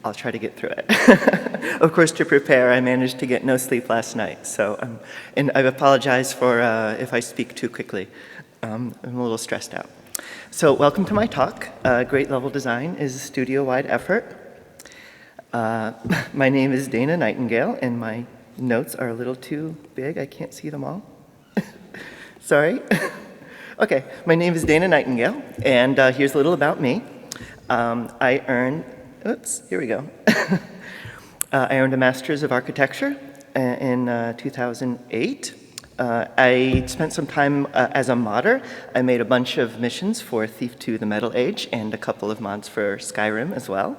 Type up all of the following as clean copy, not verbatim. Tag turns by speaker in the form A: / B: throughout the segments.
A: I'll try to get through it. Of course, to prepare, I managed to get no sleep last night, so and I apologize for if I speak too quickly. I'm a little stressed out. So welcome to my talk. Great Level Design is a studio-wide effort. My name is Dana Nightingale, and my notes are a little too big. I can't see them all. Sorry. Okay, my name is Dana Nightingale, and here's a little about me. I earned I earned a Master's of Architecture in 2008. I spent some time as a modder. I made a bunch of missions for Thief 2: The Metal Age and a couple of mods for Skyrim as well.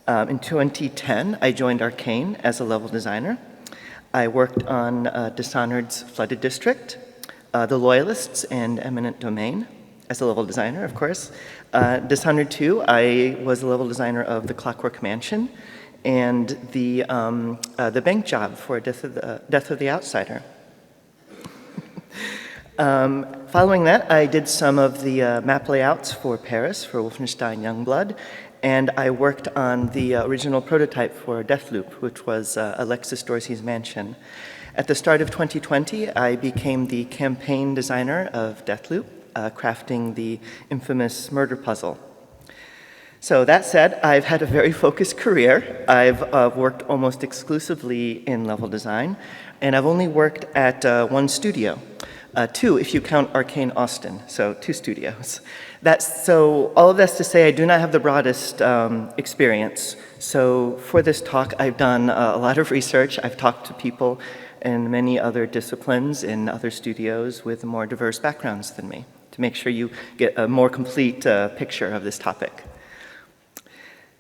A: In 2010, I joined Arkane as a level designer. I worked on Dishonored's Flooded District, The Loyalists, and Eminent Domain as a level designer, of course. Dishonored 2, I was a level designer of the Clockwork Mansion and the bank job for Death of the Outsider. Following that, I did some of the map layouts for Paris for Wolfenstein Youngblood, and I worked on the original prototype for Deathloop, which was Alexis Dorsey's mansion. At the start of 2020, I became the campaign designer of Deathloop, crafting the infamous murder puzzle. So that said, I've had a very focused career. I've worked almost exclusively in level design, and I've only worked at one studio. Two, if you count Arkane Austin, so 2 studios. So all of that's to say I do not have the broadest experience. So for this talk, I've done a lot of research. I've talked to people in many other disciplines in other studios with more diverse backgrounds than me to make sure you get a more complete picture of this topic.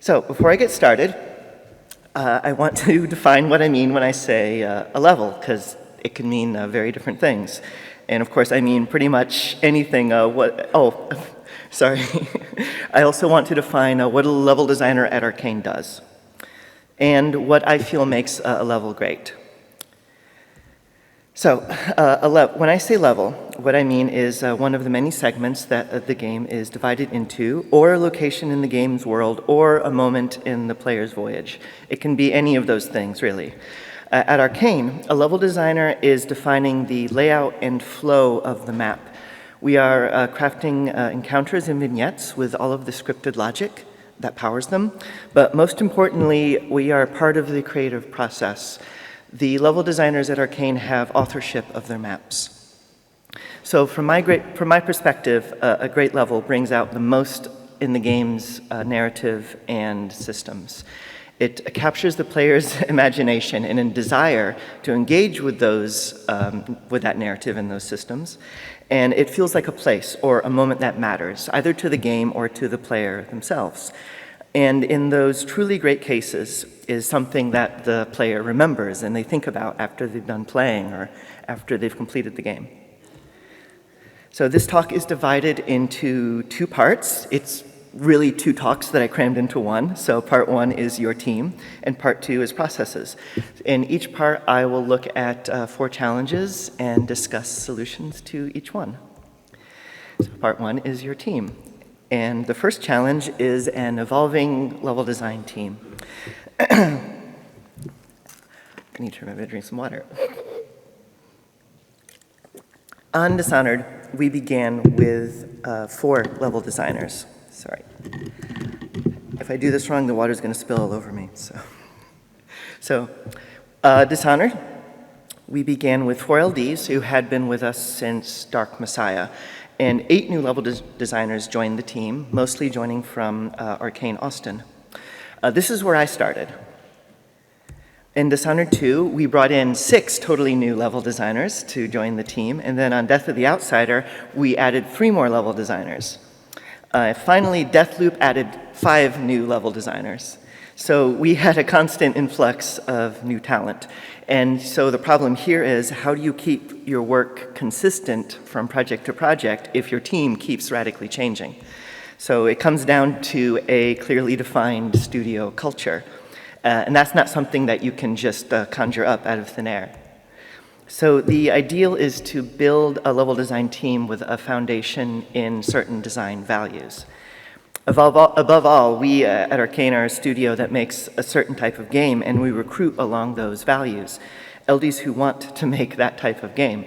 A: So before I get started, I want to define what I mean when I say a level, because it can mean very different things. And of course, I mean pretty much anything. Sorry. I also want to define what a level designer at Arkane does and what I feel makes a level great. So when I say level, what I mean is one of the many segments that the game is divided into, or a location in the game's world, or a moment in the player's voyage. It can be any of those things, really. At Arkane, a level designer is defining the layout and flow of the map. We are crafting encounters and vignettes with all of the scripted logic that powers them, but most importantly, we are part of the creative process. The level designers at Arkane have authorship of their maps. So from my perspective, a great level brings out the most in the game's narrative and systems. It captures the player's imagination and a desire to engage with with that narrative and those systems. And it feels like a place or a moment that matters, either to the game or to the player themselves. And in those truly great cases is something that the player remembers and they think about after they've done playing or after they've completed the game. So this talk is divided into 2 parts. It's really 2 talks that I crammed into one. So part 1 is your team, and part 2 is processes. In each part, I will look at 4 challenges and discuss solutions to each one. So part 1 is your team. And the first challenge is an evolving level design team. I need to remember to drink some water. On Dishonored, we began with 4 level designers. Sorry. If I do this wrong, the water's going to spill all over me. So Dishonored, we began with 4 LDs who had been with us since Dark Messiah. And 8 new level designers joined the team, mostly joining from Arkane Austin. This is where I started. In Dishonored 2, we brought in 6 totally new level designers to join the team, and then on Death of the Outsider, we added 3 more level designers. Finally, Deathloop added 5 new level designers. So we had a constant influx of new talent. And so the problem here is, how do you keep your work consistent from project to project if your team keeps radically changing? So it comes down to a clearly defined studio culture. And that's not something that you can just conjure up out of thin air. So the ideal is to build a level design team with a foundation in certain design values. Above all, we at Arkane are a studio that makes a certain type of game, and we recruit along those values, LDs who want to make that type of game.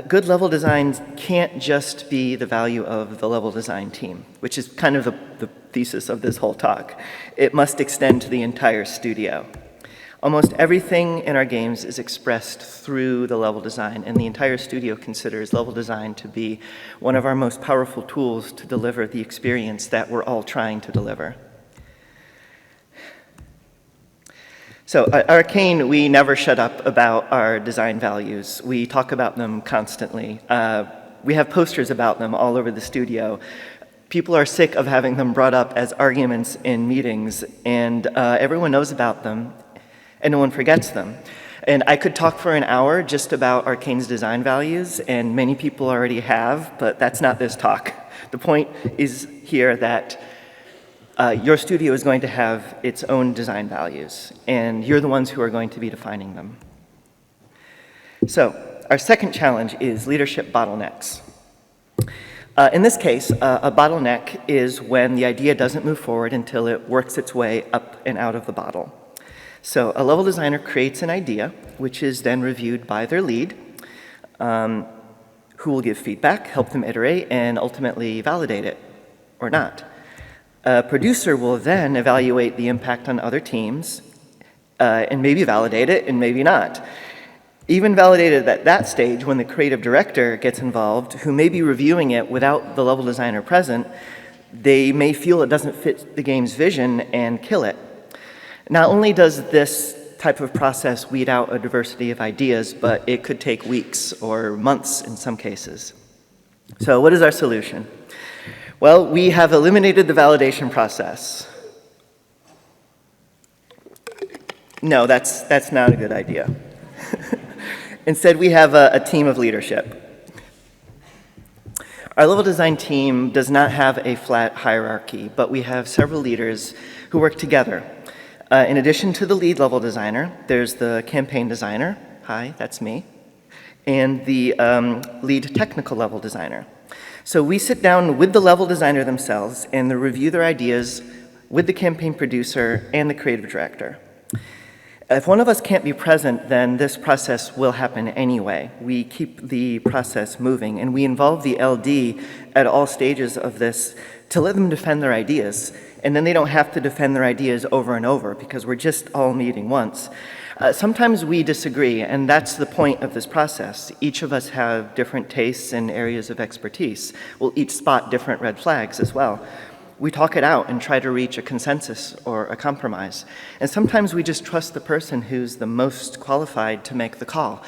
A: Good level design can't just be the value of the level design team, which is kind of the thesis of this whole talk. It must extend to the entire studio. Almost everything in our games is expressed through the level design, and the entire studio considers level design to be one of our most powerful tools to deliver the experience that we're all trying to deliver. So at Arkane, we never shut up about our design values. We talk about them constantly. We have posters about them all over the studio. People are sick of having them brought up as arguments in meetings, and everyone knows about them, and no one forgets them. And I could talk for an hour just about Arkane's design values, and many people already have, but that's not this talk. The point is here that your studio is going to have its own design values, and you're the ones who are going to be defining them. So, our second challenge is leadership bottlenecks. In this case, a bottleneck is when the idea doesn't move forward until it works its way up and out of the bottle. So a level designer creates an idea, which is then reviewed by their lead, who will give feedback, help them iterate, and ultimately validate it, or not. A producer will then evaluate the impact on other teams, and maybe validate it, and maybe not. Even validated at that stage, when the creative director gets involved, who may be reviewing it without the level designer present, they may feel it doesn't fit the game's vision and kill it. Not only does this type of process weed out a diversity of ideas, but it could take weeks or months in some cases. So what is our solution? Well, we have eliminated the validation process. No, that's not a good idea. Instead, we have a team of leadership. Our level design team does not have a flat hierarchy, but we have several leaders who work together. In addition to the lead level designer, there's the campaign designer, hi, that's me, and the lead technical level designer. So we sit down with the level designer themselves and they review their ideas with the campaign producer and the creative director. If one of us can't be present, then this process will happen anyway. We keep the process moving, and we involve the LD at all stages of this to let them defend their ideas. And then they don't have to defend their ideas over and over because we're just all meeting once. Sometimes we disagree, and that's the point of this process. Each of us have different tastes and areas of expertise. We'll each spot different red flags as well. We talk it out and try to reach a consensus or a compromise. And sometimes we just trust the person who's the most qualified to make the call.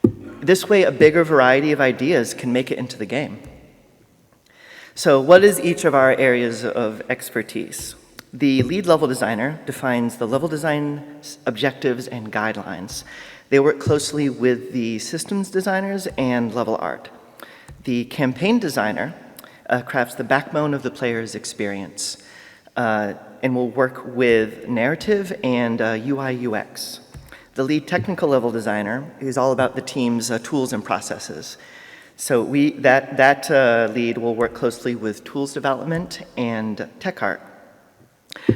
A: This way, a bigger variety of ideas can make it into the game. So what is each of our areas of expertise? The lead level designer defines the level design objectives and guidelines. They work closely with the systems designers and level art. The campaign designer crafts the backbone of the player's experience and will work with narrative and UI UX. The lead technical level designer is all about the team's tools and processes. So that lead will work closely with tools development and tech art.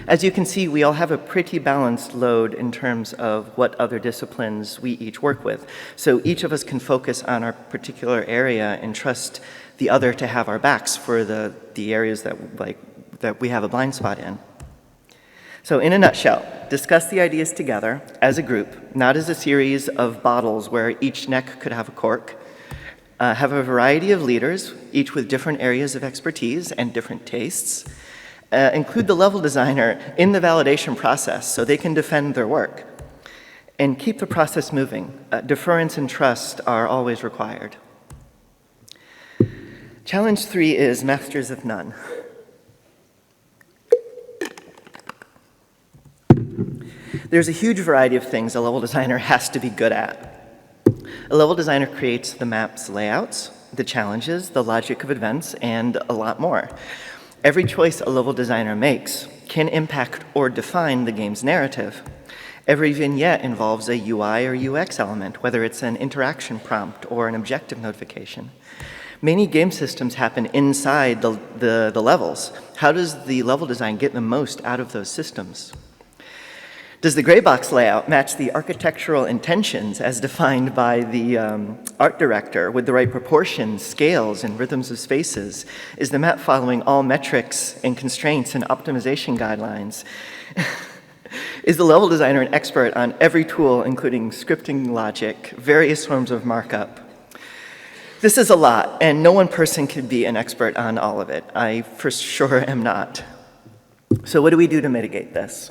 A: As you can see, we all have a pretty balanced load in terms of what other disciplines we each work with. So each of us can focus on our particular area and trust the other to have our backs for the areas that we have a blind spot in. So in a nutshell, discuss the ideas together as a group, not as a series of bottles where each neck could have a cork. Have a variety of leaders, each with different areas of expertise and different tastes. Include the level designer in the validation process so they can defend their work. And keep the process moving. Deference and trust are always required. Challenge 3 is masters of none. There's a huge variety of things a level designer has to be good at. A level designer creates the map's layouts, the challenges, the logic of events, and a lot more. Every choice a level designer makes can impact or define the game's narrative. Every vignette involves a UI or UX element, whether it's an interaction prompt or an objective notification. Many game systems happen inside the levels. How does the level design get the most out of those systems? Does the gray box layout match the architectural intentions as defined by the art director with the right proportions, scales, and rhythms of spaces? Is the map following all metrics and constraints and optimization guidelines? Is the level designer an expert on every tool, including scripting logic, various forms of markup? This is a lot, and no one person can be an expert on all of it. I for sure am not. So what do we do to mitigate this?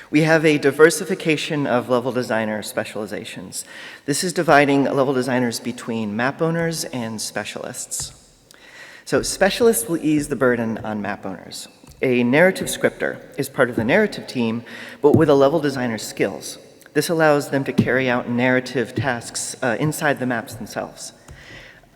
A: We have a diversification of level designer specializations. This is dividing level designers between map owners and specialists. So specialists will ease the burden on map owners. A narrative scripter is part of the narrative team, but with a level designer's skills. This allows them to carry out narrative tasks inside the maps themselves.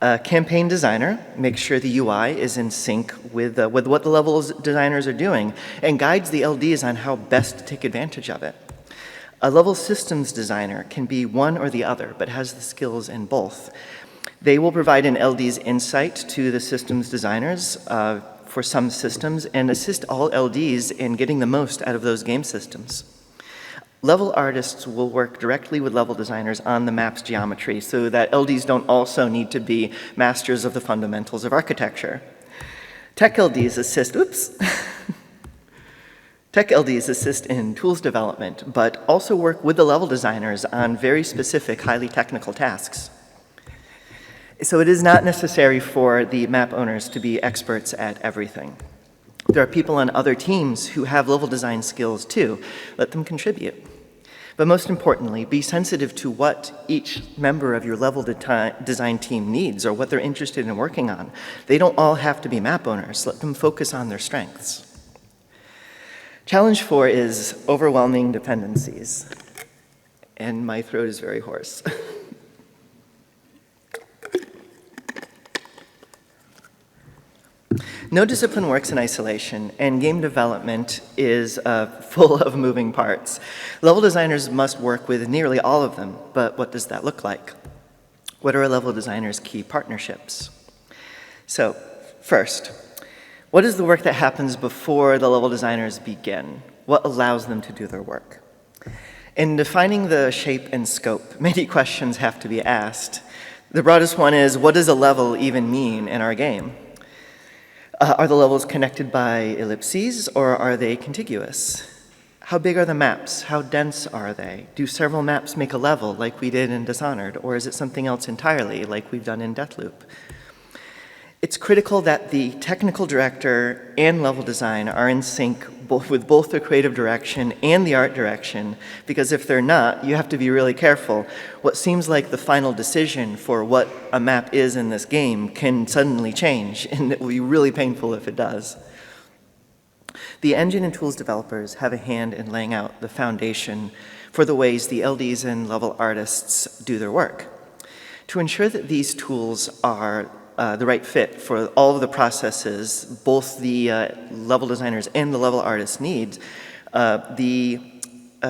A: A campaign designer makes sure the UI is in sync with what the level designers are doing and guides the LDs on how best to take advantage of it. A level systems designer can be one or the other, but has the skills in both. They will provide an LD's insight to the systems designers for some systems and assist all LDs in getting the most out of those game systems. Level artists will work directly with level designers on the map's geometry so that LDs don't also need to be masters of the fundamentals of architecture. Tech LDs assist in tools development, but also work with the level designers on very specific, highly technical tasks. So it is not necessary for the map owners to be experts at everything. There are people on other teams who have level design skills too. Let them contribute. But most importantly, be sensitive to what each member of your level design team needs or what they're interested in working on. They don't all have to be map owners. Let them focus on their strengths. Challenge 4 is overwhelming dependencies. And my throat is very hoarse. No discipline works in isolation, and game development is full of moving parts. Level designers must work with nearly all of them, but what does that look like? What are a level designer's key partnerships? So, first, what is the work that happens before the level designers begin? What allows them to do their work? In defining the shape and scope, many questions have to be asked. The broadest one is, what does a level even mean in our game? Are the levels connected by ellipses, or are they contiguous? How big are the maps? How dense are they? Do several maps make a level, like we did in Dishonored, or is it something else entirely, like we've done in Deathloop? It's critical that the technical director and level design are in sync with both the creative direction and the art direction, because if they're not, you have to be really careful. What seems like the final decision for what a map is in this game can suddenly change, and it will be really painful if it does. The engine and tools developers have a hand in laying out the foundation for the ways the LDs and level artists do their work. To ensure that these tools are the right fit for all of the processes both the level designers and the level artists need, the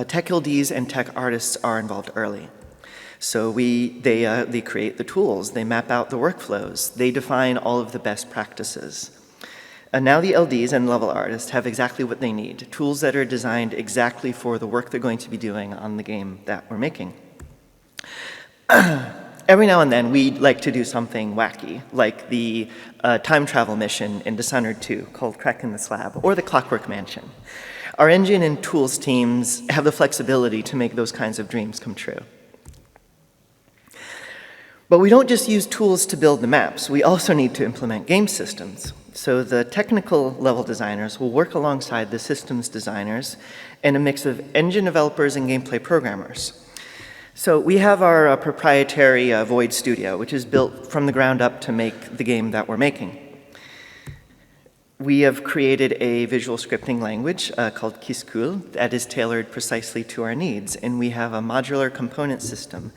A: tech LDs and tech artists are involved early. So they create the tools, they map out the workflows, they define all of the best practices. And now the LDs and level artists have exactly what they need, tools that are designed exactly for the work they're going to be doing on the game that we're making. Every now and then, we'd like to do something wacky, like the time travel mission in Dishonored 2 called Cracking the Slab, or the Clockwork Mansion. Our engine and tools teams have the flexibility to make those kinds of dreams come true. But we don't just use tools to build the maps, we also need to implement game systems. So the technical level designers will work alongside the systems designers and a mix of engine developers and gameplay programmers. So we have our proprietary Void Studio, which is built from the ground up to make the game that we're making. We have created a visual scripting language called qu'il that is tailored precisely to our needs, and we have a modular component system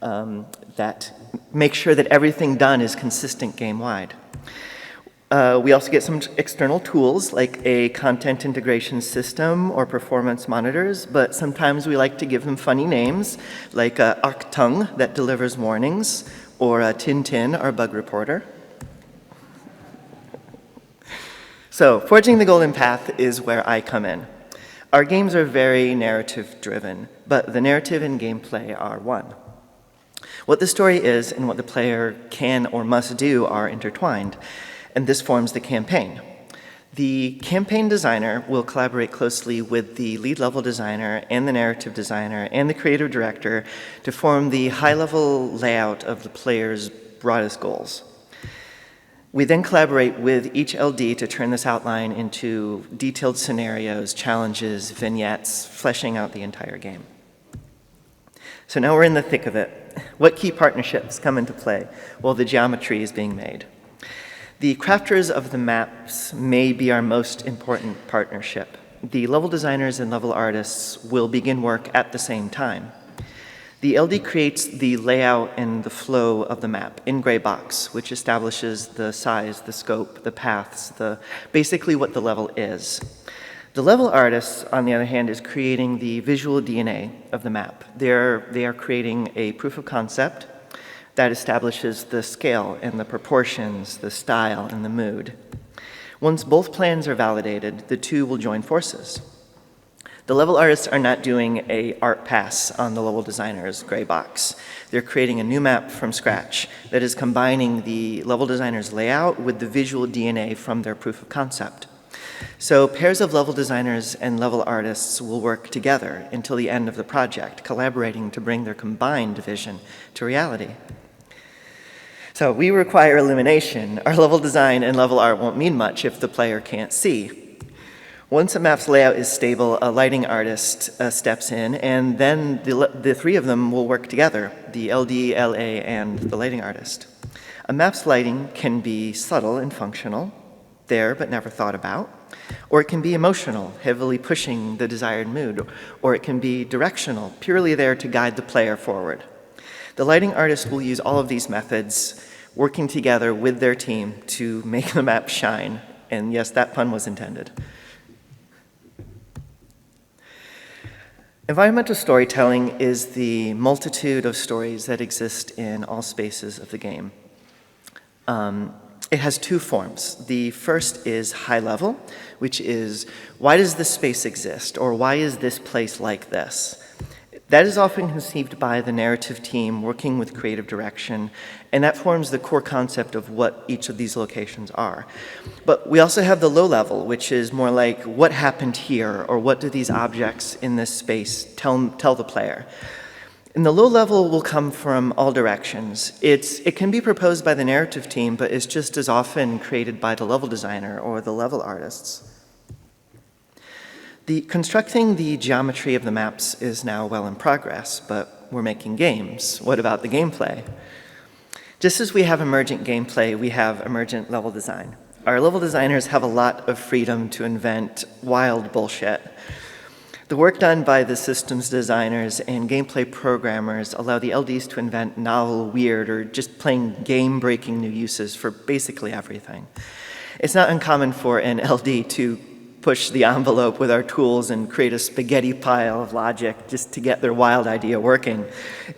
A: that makes sure that everything done is consistent game-wide. We also get some external tools like a content integration system or performance monitors, but sometimes we like to give them funny names like Arkane that delivers warnings, or Tintin, our bug reporter. So, forging the golden path is where I come in. Our games are very narrative-driven, but the narrative and gameplay are one. What the story is and what the player can or must do are intertwined, and this forms the campaign. The campaign designer will collaborate closely with the lead level designer and the narrative designer and the creative director to form the high-level layout of the player's broadest goals. We then collaborate with each LD to turn this outline into detailed scenarios, challenges, vignettes, fleshing out the entire game. So now we're in the thick of it. What key partnerships come into play while the geometry is being made? The crafters of the maps may be our most important partnership. The level designers and level artists will begin work at the same time. The LD creates the layout and the flow of the map in gray box, which establishes the size, the scope, the paths, basically what the level is. The level artist, on the other hand, is creating the visual DNA of the map. They are creating a proof of concept that establishes the scale and the proportions, the style and the mood. Once both plans are validated, the two will join forces. The level artists are not doing a art pass on the level designer's gray box. They're creating a new map from scratch that is combining the level designer's layout with the visual DNA from their proof of concept. So pairs of level designers and level artists will work together until the end of the project, collaborating to bring their combined vision to reality. So we require elimination. Our level design and level art won't mean much if the player can't see. Once a map's layout is stable, a lighting artist steps in, and then the three of them will work together, the LD, LA, and the lighting artist. A map's lighting can be subtle and functional, there but never thought about, or it can be emotional, heavily pushing the desired mood, or it can be directional, purely there to guide the player forward. The lighting artist will use all of these methods, working together with their team to make the map shine, and yes, that pun was intended. Environmental storytelling is the multitude of stories that exist in all spaces of the game. It has two forms. The first is high level, which is, why does this space exist, or why is this place like this? That is often conceived by the narrative team working with creative direction, and that forms the core concept of what each of these locations are. But we also have the low level, which is more like, what happened here, or what do these objects in this space tell the player? And the low level will come from all directions. It can be proposed by the narrative team, but it's just as often created by the level designer or the level artists. Constructing the geometry of the maps is now well in progress, but we're making games. What about the gameplay? Just as we have emergent gameplay, we have emergent level design. Our level designers have a lot of freedom to invent wild bullshit. The work done by the systems designers and gameplay programmers allow the LDs to invent novel, weird, or just plain game-breaking new uses for basically everything. It's not uncommon for an LD to push the envelope with our tools and create a spaghetti pile of logic just to get their wild idea working.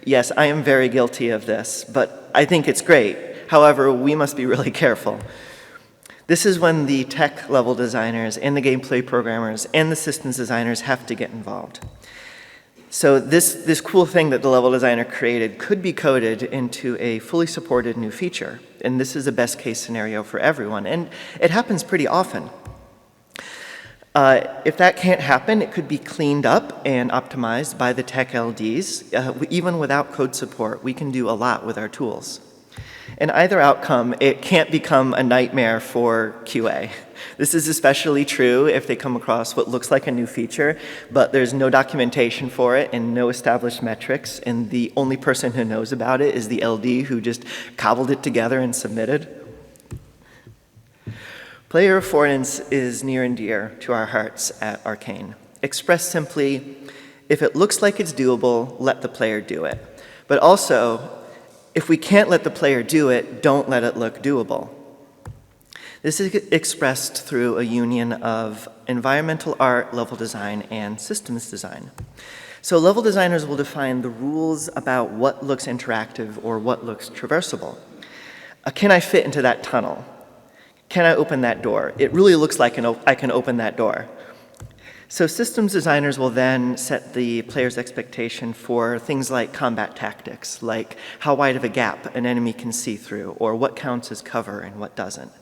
A: Yes, I am very guilty of this, but I think it's great. However, we must be really careful. This is when the tech level designers and the gameplay programmers and the systems designers have to get involved. So this cool thing that the level designer created could be coded into a fully supported new feature, and this is a best case scenario for everyone, and it happens pretty often. If that can't happen, it could be cleaned up and optimized by the tech LDs. Even without code support, we can do a lot with our tools. In either outcome, it can't become a nightmare for QA. This is especially true if they come across what looks like a new feature, but there's no documentation for it and no established metrics, and the only person who knows about it is the LD who just cobbled it together and submitted. Player affordance is near and dear to our hearts at Arkane. Expressed simply, if it looks like it's doable, let the player do it. But also, if we can't let the player do it, don't let it look doable. This is expressed through a union of environmental art, level design, and systems design. So level designers will define the rules about what looks interactive or what looks traversable. Can I fit into that tunnel? Can I open that door? It really looks like I can open that door. So systems designers will then set the player's expectation for things like combat tactics, like how wide of a gap an enemy can see through, or what counts as cover and what doesn't.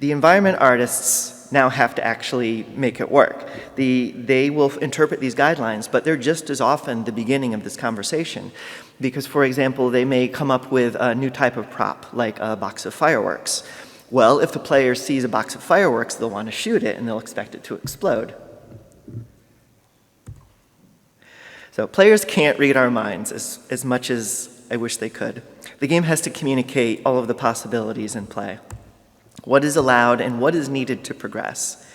A: The environment artists now have to actually make it work. They will interpret these guidelines, but they're just as often the beginning of this conversation. Because, for example, they may come up with a new type of prop, like a box of fireworks. Well, if the player sees a box of fireworks, they'll want to shoot it, and they'll expect it to explode. So players can't read our minds as much as I wish they could. The game has to communicate all of the possibilities in play. What is allowed and what is needed to progress.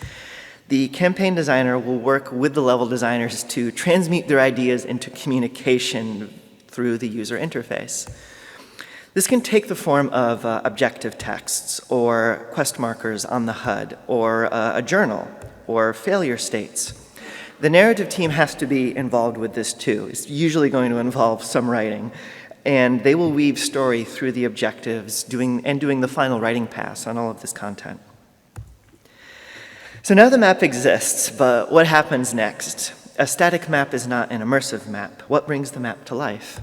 A: The campaign designer will work with the level designers to transmute their ideas into communication through the user interface. This can take the form of objective texts or quest markers on the HUD or a journal or failure states. The narrative team has to be involved with this too. It's usually going to involve some writing, and they will weave story through the objectives, doing the final writing pass on all of this content. So now the map exists, but what happens next? A static map is not an immersive map. What brings the map to life?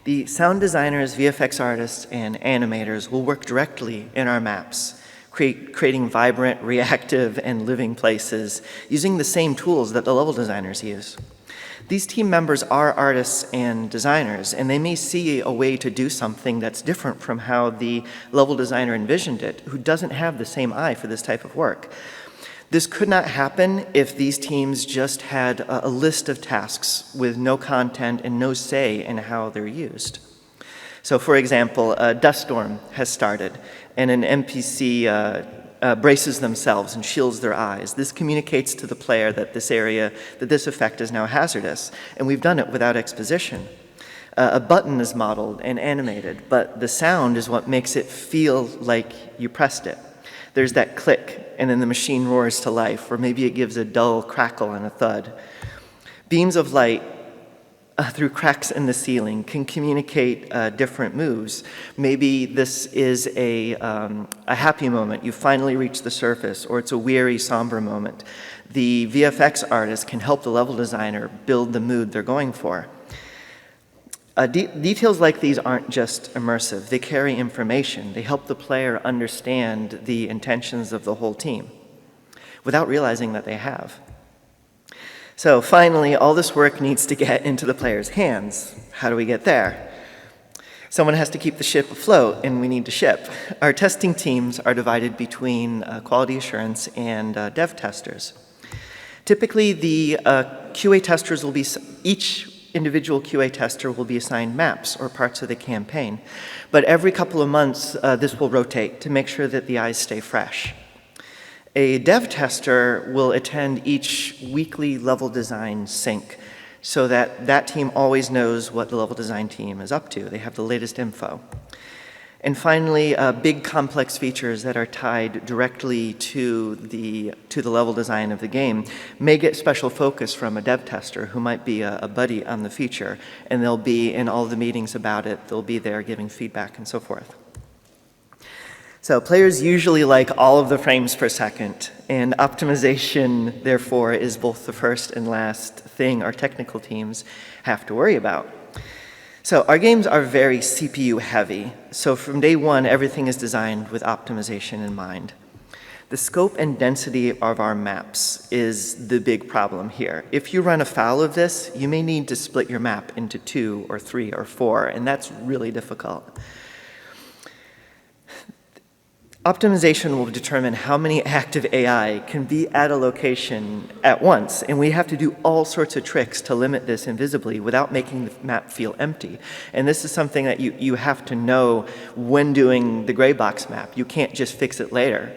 A: The sound designers, VFX artists, and animators will work directly in our maps, creating vibrant, reactive, and living places using the same tools that the level designers use. These team members are artists and designers, and they may see a way to do something that's different from how the level designer envisioned it, who doesn't have the same eye for this type of work. This could not happen if these teams just had a list of tasks with no content and no say in how they're used. So for example, a dust storm has started, and an NPC braces themselves and shields their eyes. This communicates to the player that this effect is now hazardous, and we've done it without exposition. A button is modeled and animated, but the sound is what makes it feel like you pressed it. There's that click, and then the machine roars to life, or maybe it gives a dull crackle and a thud. Beams of light through cracks in the ceiling can communicate different moves. Maybe this is a happy moment. You finally reach the surface, or it's a weary, somber moment. The VFX artist can help the level designer build the mood they're going for. Details like these aren't just immersive. They carry information. They help the player understand the intentions of the whole team without realizing that they have. So finally, all this work needs to get into the player's hands. How do we get there? Someone has to keep the ship afloat, and we need to ship. Our testing teams are divided between quality assurance and dev testers. Typically, the QA testers will be, each individual QA tester will be assigned maps or parts of the campaign. But every couple of months, this will rotate to make sure that the eyes stay fresh. A dev tester will attend each weekly level design sync so that that team always knows what the level design team is up to. They have the latest info. And finally, big complex features that are tied directly to the level design of the game may get special focus from a dev tester who might be a buddy on the feature, and they'll be in all the meetings about it. They'll be there giving feedback and so forth. So players usually like all of the frames per second, and optimization, therefore, is both the first and last thing our technical teams have to worry about. So our games are very CPU heavy, so from day one, everything is designed with optimization in mind. The scope and density of our maps is the big problem here. If you run afoul of this, you may need to split your map into 2 or 3 or 4, and that's really difficult. Optimization will determine how many active AI can be at a location at once, and we have to do all sorts of tricks to limit this invisibly without making the map feel empty. And this is something that you have to know when doing the gray box map. You can't just fix it later.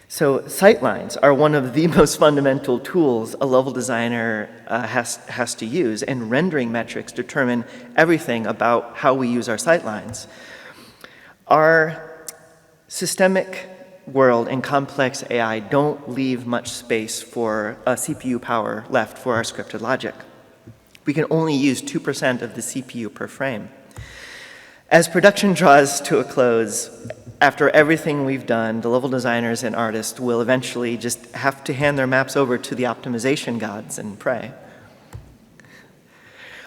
A: So sightlines are one of the most fundamental tools a level designer has to use, and rendering metrics determine everything about how we use our sightlines. Our systemic world and complex AI don't leave much space for CPU power left for our scripted logic. We can only use 2% of the CPU per frame. As production draws to a close, after everything we've done, the level designers and artists will eventually just have to hand their maps over to the optimization gods and pray.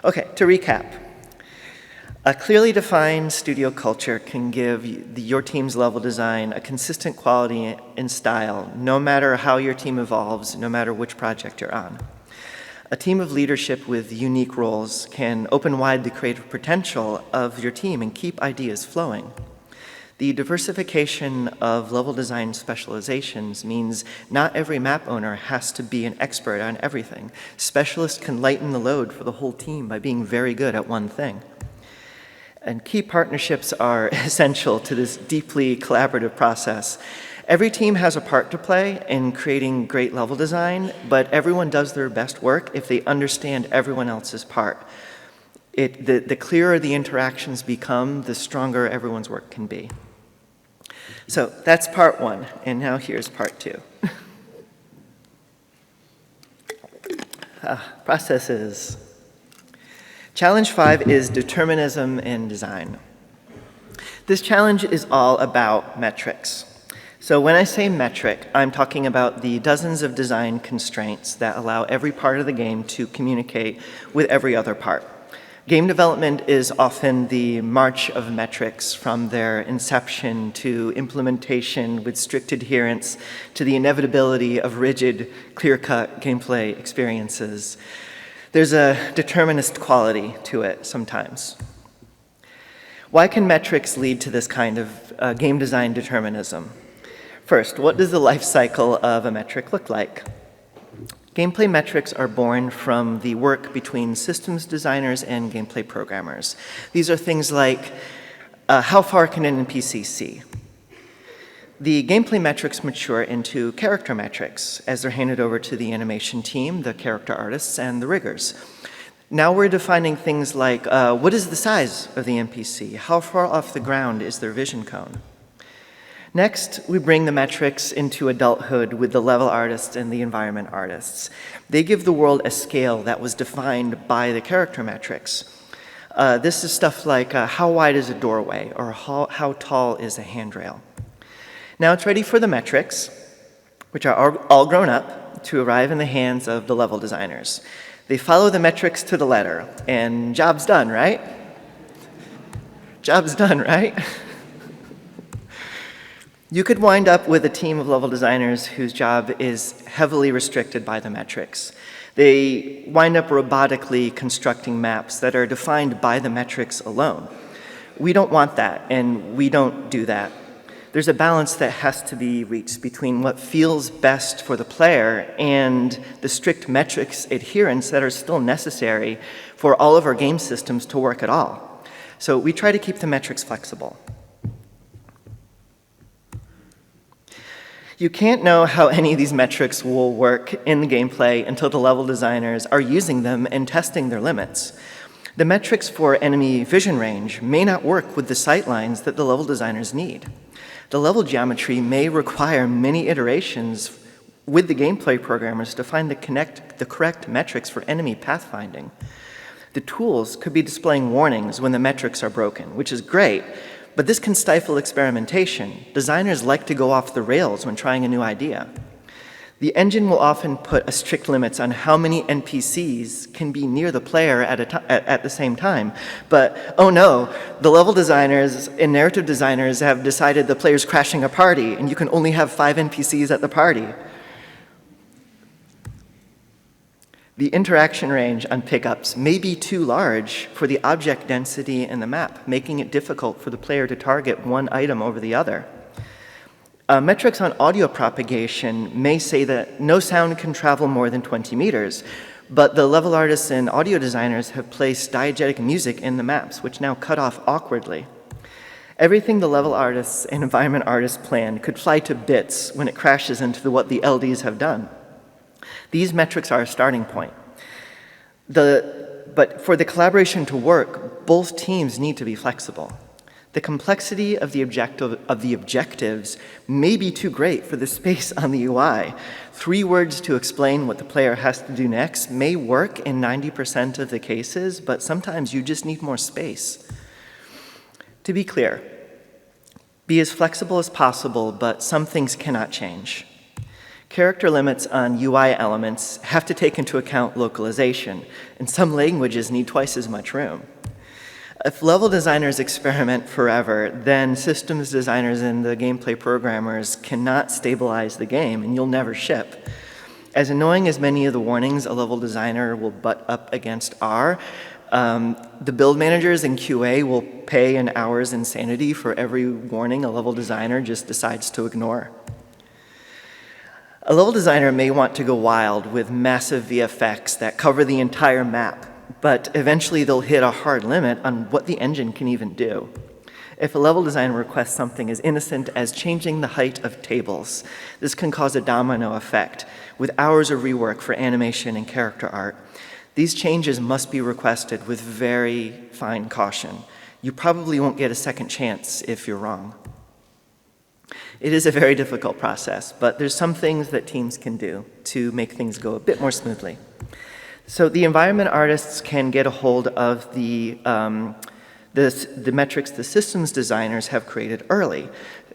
A: Okay, to recap. A clearly defined studio culture can give your team's level design a consistent quality and style, no matter how your team evolves, no matter which project you're on. A team of leadership with unique roles can open wide the creative potential of your team and keep ideas flowing. The diversification of level design specializations means not every map owner has to be an expert on everything. Specialists can lighten the load for the whole team by being very good at one thing. And key partnerships are essential to this deeply collaborative process. Every team has a part to play in creating great level design, but everyone does their best work if they understand everyone else's part. The clearer the interactions become, the stronger everyone's work can be. So that's part one, and now here's part two. Processes. Challenge 5 is determinism in design. This challenge is all about metrics. So when I say metric, I'm talking about the dozens of design constraints that allow every part of the game to communicate with every other part. Game development is often the march of metrics from their inception to implementation with strict adherence to the inevitability of rigid, clear-cut gameplay experiences. There's a determinist quality to it sometimes. Why can metrics lead to this kind of game design determinism? First, what does the life cycle of a metric look like? Gameplay metrics are born from the work between systems designers and gameplay programmers. These are things like, how far can an NPC see? The gameplay metrics mature into character metrics as they're handed over to the animation team, the character artists, and the riggers. Now we're defining things like, what is the size of the NPC? How far off the ground is their vision cone? Next, we bring the metrics into adulthood with the level artists and the environment artists. They give the world a scale that was defined by the character metrics. This is stuff like how wide is a doorway or how tall is a handrail. Now it's ready for the metrics, which are all grown up, to arrive in the hands of the level designers. They follow the metrics to the letter, and job's done, right? Job's done, right? You could wind up with a team of level designers whose job is heavily restricted by the metrics. They wind up robotically constructing maps that are defined by the metrics alone. We don't want that, and we don't do that. There's a balance that has to be reached between what feels best for the player and the strict metrics adherence that are still necessary for all of our game systems to work at all. So we try to keep the metrics flexible. You can't know how any of these metrics will work in the gameplay until the level designers are using them and testing their limits. The metrics for enemy vision range may not work with the sightlines that the level designers need. The level geometry may require many iterations with the gameplay programmers to find the correct metrics for enemy pathfinding. The tools could be displaying warnings when the metrics are broken, which is great, but this can stifle experimentation. Designers like to go off the rails when trying a new idea. The engine will often put a strict limits on how many NPCs can be near the player at the same time. But, oh no, the level designers and narrative designers have decided the player's crashing a party and you can only have 5 NPCs at the party. The interaction range on pickups may be too large for the object density in the map, making it difficult for the player to target one item over the other. Metrics on audio propagation may say that no sound can travel more than 20 meters, but the level artists and audio designers have placed diegetic music in the maps, which now cut off awkwardly. Everything the level artists and environment artists plan could fly to bits when it crashes into what the LDs have done. These metrics are a starting point. But for the collaboration to work, both teams need to be flexible. The complexity of the objectives may be too great for the space on the UI. 3 words to explain what the player has to do next may work in 90% of the cases, but sometimes you just need more space. To be clear, Be as flexible as possible, but some things cannot change. Character limits on UI elements have to take into account localization, and some languages need twice as much room. If level designers experiment forever, then systems designers and the gameplay programmers cannot stabilize the game, and you'll never ship. As annoying as many of the warnings a level designer will butt up against are, the build managers and QA will pay an hour's insanity for every warning a level designer just decides to ignore. A level designer may want to go wild with massive VFX that cover the entire map, but eventually they'll hit a hard limit on what the engine can even do. If a level designer requests something as innocent as changing the height of tables, this can cause a domino effect with hours of rework for animation and character art. These changes must be requested with very fine caution. You probably won't get a second chance if you're wrong. It is a very difficult process, but there's some things that teams can do to make things go a bit more smoothly. So the environment artists can get a hold of the metrics the systems designers have created early.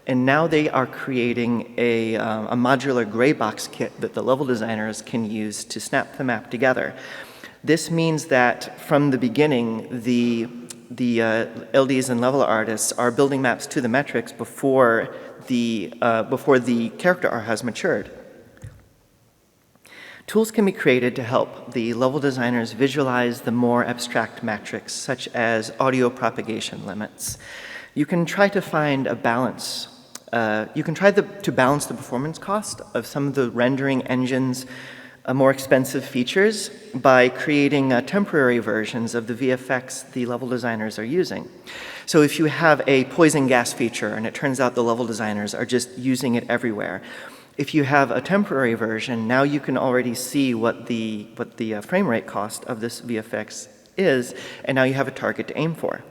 A: And now they are creating a modular gray box kit that the level designers can use to snap the map together. This means that from the beginning, the LDs and level artists are building maps to the metrics before the character art has matured. Tools can be created to help the level designers visualize the more abstract metrics, such as audio propagation limits. You can try to find a balance. You can try to balance the performance cost of some of the rendering engines' more expensive features by creating temporary versions of the VFX the level designers are using. So if you have a poison gas feature and it turns out the level designers are just using it everywhere, if you have a temporary version, now you can already see what the frame rate cost of this VFX is, and now you have a target to aim for.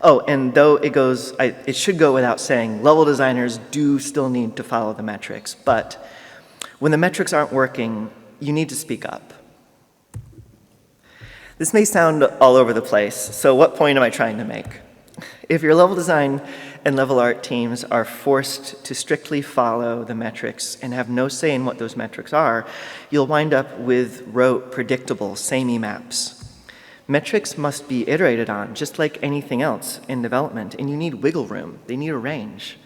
A: Oh, and though it should go without saying, level designers do still need to follow the metrics, but when the metrics aren't working, you need to speak up. This may sound all over the place, so what point am I trying to make? If your level design and level art teams are forced to strictly follow the metrics and have no say in what those metrics are, you'll wind up with rote, predictable, samey maps. Metrics must be iterated on, just like anything else in development, and you need wiggle room. They need a range.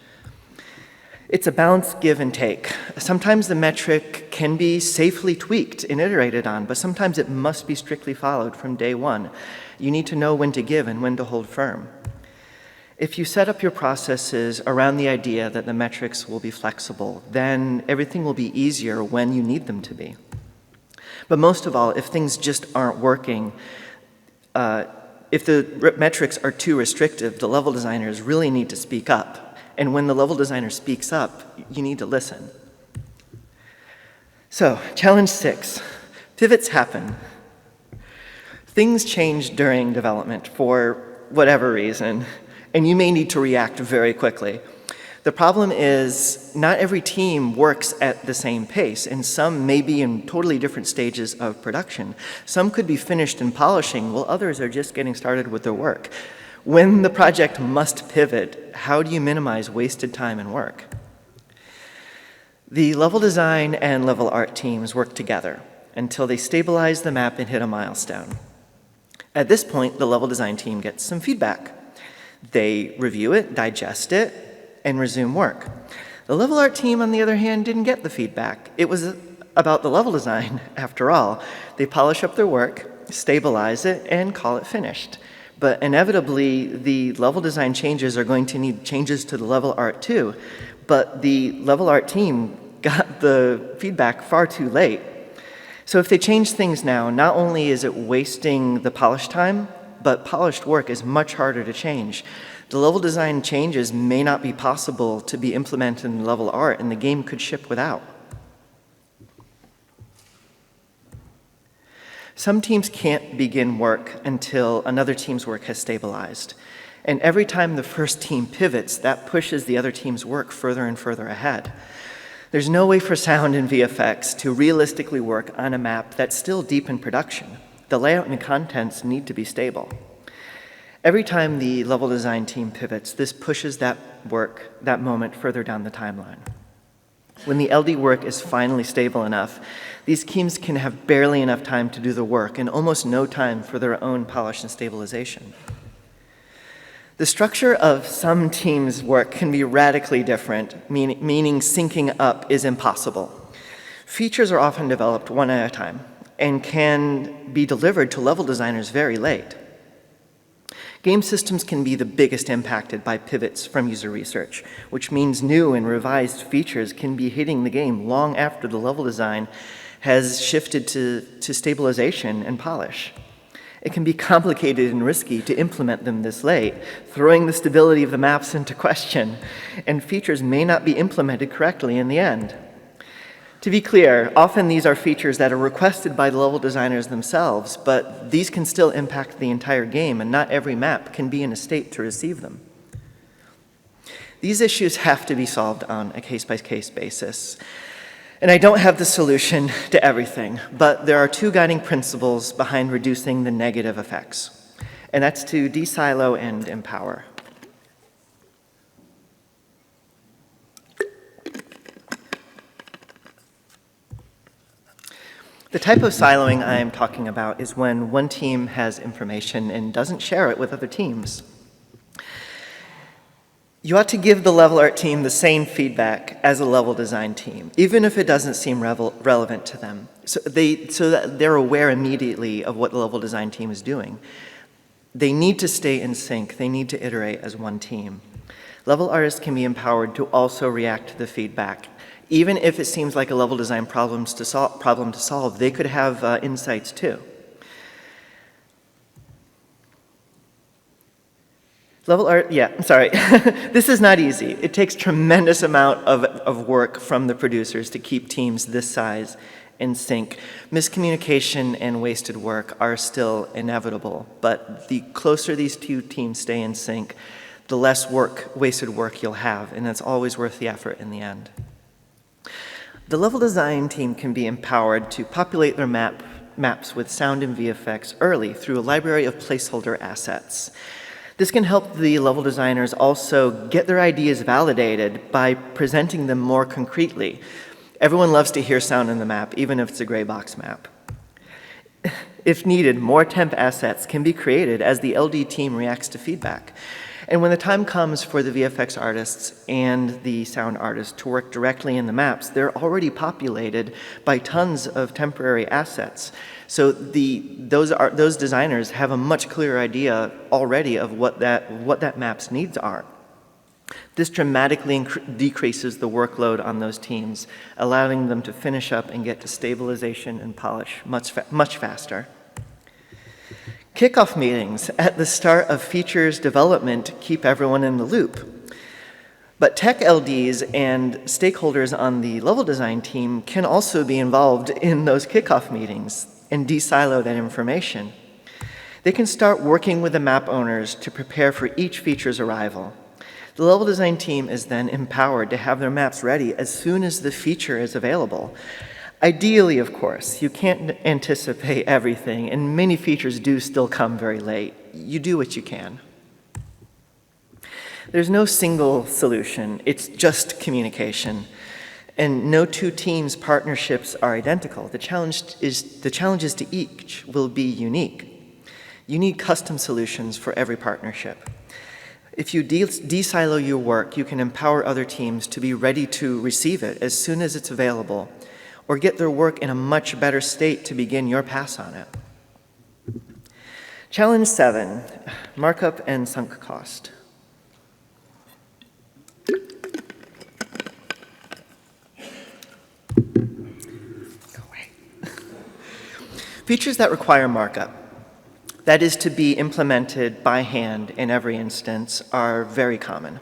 A: It's a balanced give and take. Sometimes the metric can be safely tweaked and iterated on, but sometimes it must be strictly followed from day one. You need to know when to give and when to hold firm. If you set up your processes around the idea that the metrics will be flexible, then everything will be easier when you need them to be. But most of all, if things just aren't working, if the metrics are too restrictive, the level designers really need to speak up. And when the level designer speaks up, you need to listen. So, challenge 6, pivots happen. Things change during development for whatever reason, and you may need to react very quickly. The problem is not every team works at the same pace, and some may be in totally different stages of production. Some could be finished and polishing, while others are just getting started with their work. When the project must pivot, how do you minimize wasted time and work? The level design and level art teams work together until they stabilize the map and hit a milestone. At this point, the level design team gets some feedback. They review it, digest it, and resume work. The level art team, on the other hand, didn't get the feedback. It was about the level design, after all. They polish up their work, stabilize it, and call it finished. But inevitably, the level design changes are going to need changes to the level art too. But the level art team got the feedback far too late. So if they change things now, not only is it wasting the polish time, but polished work is much harder to change. The level design changes may not be possible to be implemented in level art, and the game could ship without. Some teams can't begin work until another team's work has stabilized. And every time the first team pivots, that pushes the other team's work further and further ahead. There's no way for sound and VFX to realistically work on a map that's still deep in production. The layout and contents need to be stable. Every time the level design team pivots, this pushes that work, that moment, further down the timeline. When the LD work is finally stable enough, these teams can have barely enough time to do the work and almost no time for their own polish and stabilization. The structure of some teams' work can be radically different, meaning syncing up is impossible. Features are often developed one at a time and can be delivered to level designers very late. Game systems can be the biggest impacted by pivots from user research, which means new and revised features can be hitting the game long after the level design has shifted to stabilization and polish. It can be complicated and risky to implement them this late, throwing the stability of the maps into question, and features may not be implemented correctly in the end. To be clear, often these are features that are requested by the level designers themselves, but these can still impact the entire game, and not every map can be in a state to receive them. These issues have to be solved on a case-by-case basis. And I don't have the solution to everything, but there are two guiding principles behind reducing the negative effects, and that's to de-silo and empower. The type of siloing I am talking about is when one team has information and doesn't share it with other teams. You ought to give the level art team the same feedback as a level design team, even if it doesn't seem relevant to them, so that they're aware immediately of what the level design team is doing. They need to stay in sync. They need to iterate as one team. Level artists can be empowered to also react to the feedback. Even if it seems like a level design problem to solve, they could have insights too. Level art, this is not easy. It takes tremendous amount of work from the producers to keep teams this size in sync. Miscommunication and wasted work are still inevitable, but the closer these two teams stay in sync, the less wasted work you'll have, and it's always worth the effort in the end. The level design team can be empowered to populate their maps with sound and VFX early through a library of placeholder assets. This can help the level designers also get their ideas validated by presenting them more concretely. Everyone loves to hear sound in the map, even if it's a gray box map. If needed, more temp assets can be created as the LD team reacts to feedback. And when the time comes for the VFX artists and the sound artists to work directly in the maps, they're already populated by tons of temporary assets. So those designers have a much clearer idea already of what that map's needs are. This dramatically decreases the workload on those teams, allowing them to finish up and get to stabilization and polish much faster. Kickoff meetings at the start of features development keep everyone in the loop. But tech LDs and stakeholders on the level design team can also be involved in those kickoff meetings and de-silo that information. They can start working with the map owners to prepare for each feature's arrival. The level design team is then empowered to have their maps ready as soon as the feature is available. Ideally, of course, you can't anticipate everything, and many features do still come very late. You do what you can. There's no single solution. It's just communication. And no two teams' partnerships are identical. The challenges to each will be unique. You need custom solutions for every partnership. If you de-silo your work, you can empower other teams to be ready to receive it as soon as it's available, or get their work in a much better state to begin your pass on it. Challenge 7, markup and sunk cost. Features that require markup, that is to be implemented by hand in every instance, are very common.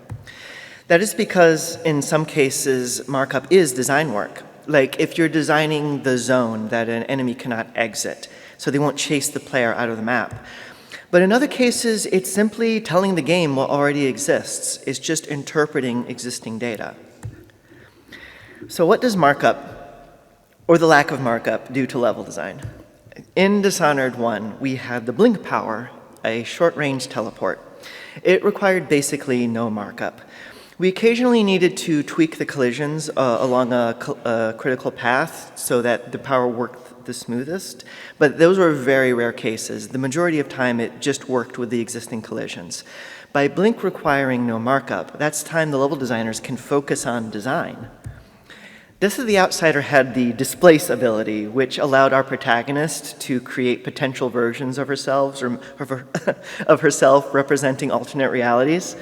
A: That is because in some cases, markup is design work. Like if you're designing the zone that an enemy cannot exit, so they won't chase the player out of the map. But in other cases, it's simply telling the game what already exists. It's just interpreting existing data. So what does markup, or the lack of markup, do to level design? In Dishonored 1, we had the blink power a short-range teleport. It required basically no markup. We occasionally needed to tweak the collisions along a critical path so that the power worked the smoothest, but those were very rare cases. The majority of time it just worked with the existing collisions. By Blink requiring no markup, that's time the level designers can focus on design. Death of the Outsider had the displace ability, which allowed our protagonist to create potential versions of herself, of herself representing alternate realities.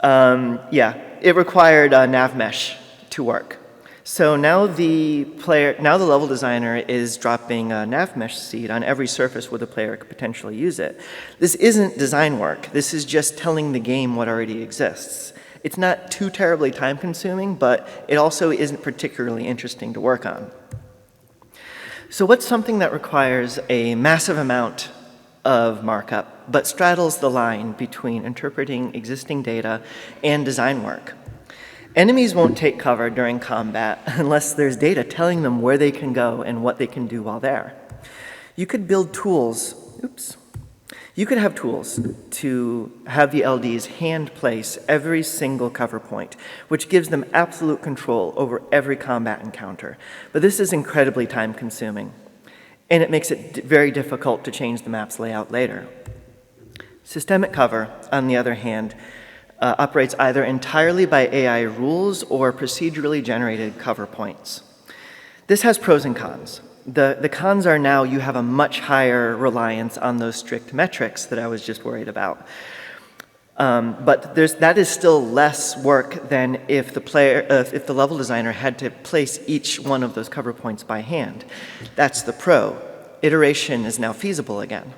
A: It required nav mesh to work. So now the level designer is dropping a nav mesh seed on every surface where the player could potentially use it. This isn't design work. This is just telling the game what already exists. It's not too terribly time-consuming, but it also isn't particularly interesting to work on. So what's something that requires a massive amount of markup, but straddles the line between interpreting existing data and design work? Enemies won't take cover during combat unless there's data telling them where they can go and what they can do while there. You could build tools, You could have tools to have the LDs hand place every single cover point, which gives them absolute control over every combat encounter. But this is incredibly time-consuming, and it makes it very difficult to change the map's layout later. Systemic cover, on the other hand, operates either entirely by AI rules or procedurally generated cover points. This has pros and cons. The cons are now you have a much higher reliance on those strict metrics that I was just worried about. But that is still less work than if the level designer had to place each one of those cover points by hand. That's the pro. Iteration is now feasible again.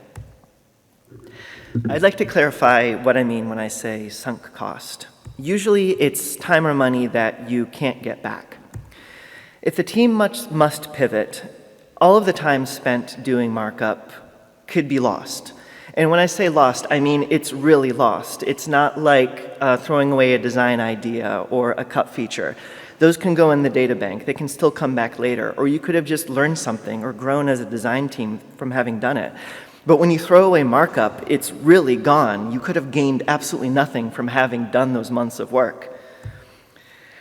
A: I'd like to clarify what I mean when I say sunk cost. Usually it's time or money that you can't get back. If the team must pivot, all of the time spent doing markup could be lost. And when I say lost, I mean it's really lost. It's not like throwing away a design idea or a cut feature. Those can go in the data bank. They can still come back later. Or you could have just learned something or grown as a design team from having done it. But when you throw away markup, it's really gone. You could have gained absolutely nothing from having done those months of work.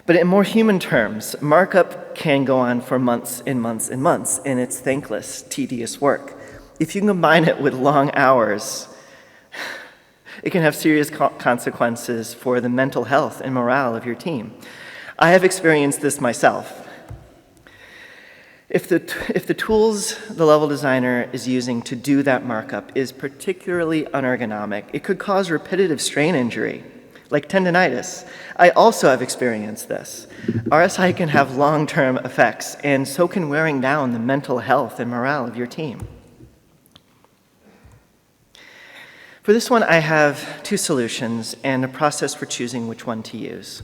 A: But in more human terms, markup can go on for months and months and months, and it's thankless, tedious work. If you combine it with long hours, it can have serious consequences for the mental health and morale of your team. I have experienced this myself. If the tools the level designer is using to do that markup is particularly unergonomic, it could cause repetitive strain injury, like tendinitis. I also have experienced this. RSI can have long-term effects, and so can wearing down the mental health and morale of your team. For this one, I have two solutions and a process for choosing which one to use.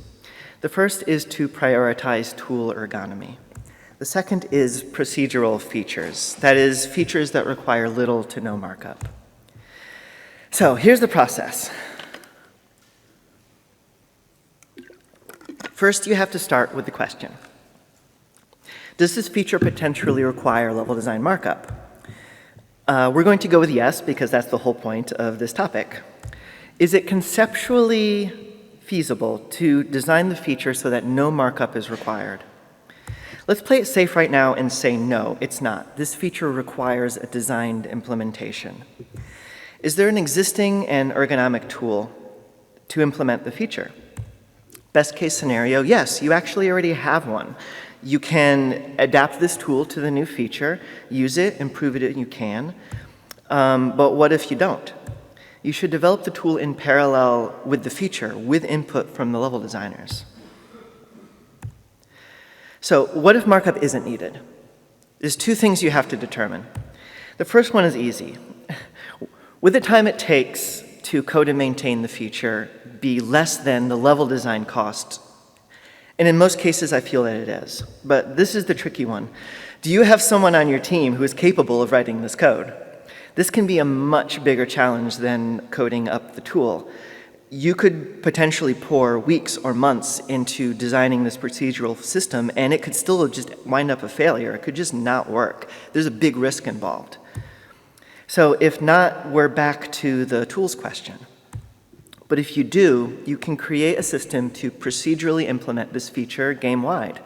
A: The first is to prioritize tool ergonomy. The second is procedural features, that is, features that require little to no markup. So here's the process. First, you have to start with the question. Does this feature potentially require level design markup? We're going to go with yes, because that's the whole point of this topic. Is it conceptually feasible to design the feature so that no markup is required? Let's play it safe right now and say no, it's not. This feature requires a designed implementation. Is there an existing and ergonomic tool to implement the feature? Best case scenario, yes, you actually already have one. You can adapt this tool to the new feature, use it, improve it if you can. But what if you don't? You should develop the tool in parallel with the feature, with input from the level designers. So what if markup isn't needed? There's two things you have to determine. The first one is easy. Would the time it takes to code and maintain the feature be less than the level design cost? And in most cases, I feel that it is. But this is the tricky one. Do you have someone on your team who is capable of writing this code? This can be a much bigger challenge than coding up the tool. You could potentially pour weeks or months into designing this procedural system, and it could still just wind up a failure. It could just not work. There's a big risk involved. So if not, we're back to the tools question. But if you do, you can create a system to procedurally implement this feature game-wide.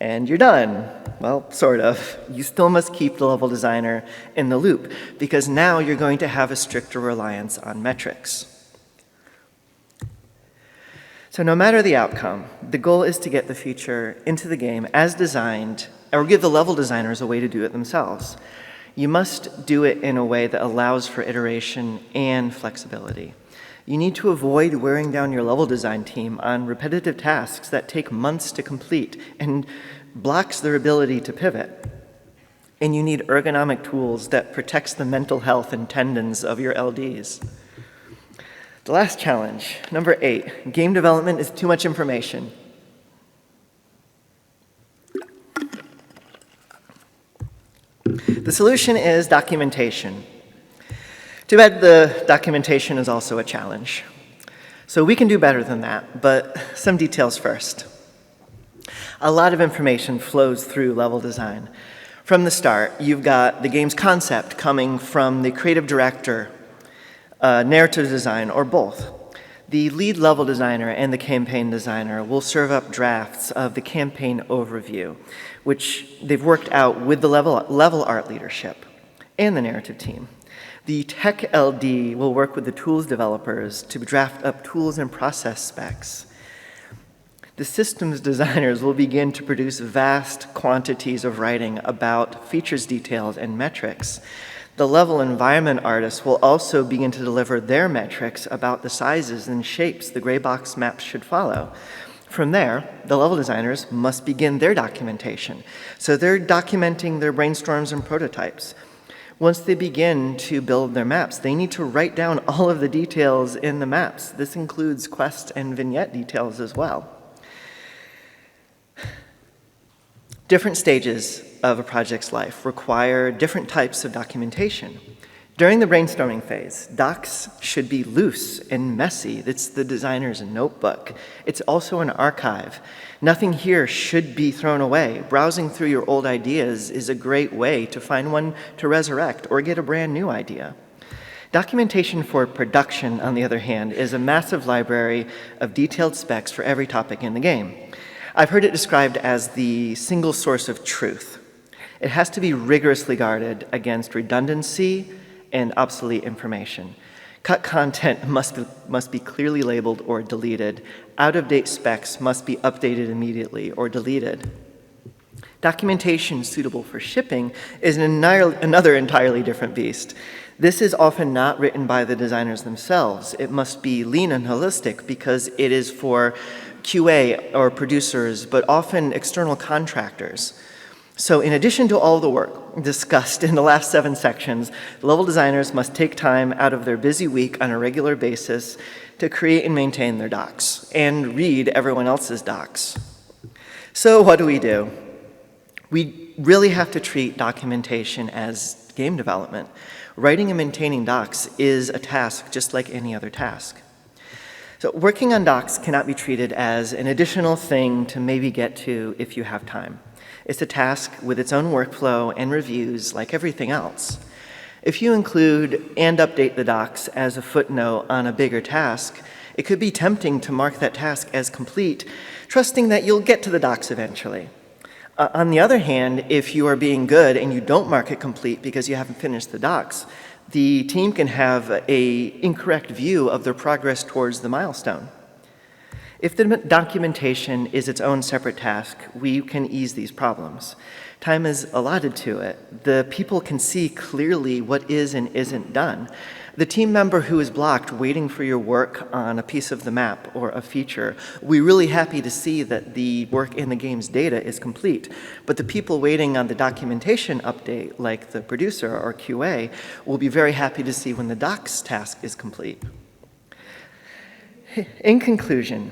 A: And you're done. Well, sort of. You still must keep the level designer in the loop, because now you're going to have a stricter reliance on metrics. So no matter the outcome, the goal is to get the feature into the game as designed, or give the level designers a way to do it themselves. You must do it in a way that allows for iteration and flexibility. You need to avoid wearing down your level design team on repetitive tasks that take months to complete and blocks their ability to pivot. And you need ergonomic tools that protects the mental health and tendons of your LDs. The last challenge, number 8, game development is too much information. The solution is documentation. Too bad the documentation is also a challenge. So we can do better than that, but some details first. A lot of information flows through level design. From the start, you've got the game's concept coming from the creative director, narrative design, or both. The lead level designer and the campaign designer will serve up drafts of the campaign overview, which they've worked out with the level art leadership and the narrative team. The tech LD will work with the tools developers to draft up tools and process specs. The systems designers will begin to produce vast quantities of writing about features details and metrics. The level environment artists will also begin to deliver their metrics about the sizes and shapes the gray box maps should follow. From there, the level designers must begin their documentation. So they're documenting their brainstorms and prototypes. Once they begin to build their maps, they need to write down all of the details in the maps. This includes quest and vignette details as well. Different stages of a project's life require different types of documentation. During the brainstorming phase, docs should be loose and messy. It's the designer's notebook. It's also an archive. Nothing here should be thrown away. Browsing through your old ideas is a great way to find one to resurrect or get a brand new idea. Documentation for production, on the other hand, is a massive library of detailed specs for every topic in the game. I've heard it described as the single source of truth. It has to be rigorously guarded against redundancy and obsolete information. Cut content must be clearly labeled or deleted. Out-of-date specs must be updated immediately or deleted. Documentation suitable for shipping is another entirely different beast. This is often not written by the designers themselves. It must be lean and holistic because it is for QA or producers, but often external contractors. So in addition to all the work discussed in the last 7 sections, level designers must take time out of their busy week on a regular basis to create and maintain their docs and read everyone else's docs. So what do? We really have to treat documentation as game development. Writing and maintaining docs is a task just like any other task. So working on docs cannot be treated as an additional thing to maybe get to if you have time. It's a task with its own workflow and reviews like everything else. If you include and update the docs as a footnote on a bigger task, it could be tempting to mark that task as complete, trusting that you'll get to the docs eventually. On the other hand, if you are being good and you don't mark it complete because you haven't finished the docs, the team can have an incorrect view of their progress towards the milestone. If the documentation is its own separate task, we can ease these problems. Time is allotted to it. The people can see clearly what is and isn't done. The team member who is blocked waiting for your work on a piece of the map or a feature, we're really happy to see that the work in the game's data is complete. But the people waiting on the documentation update, like the producer or QA, will be very happy to see when the docs task is complete. In conclusion,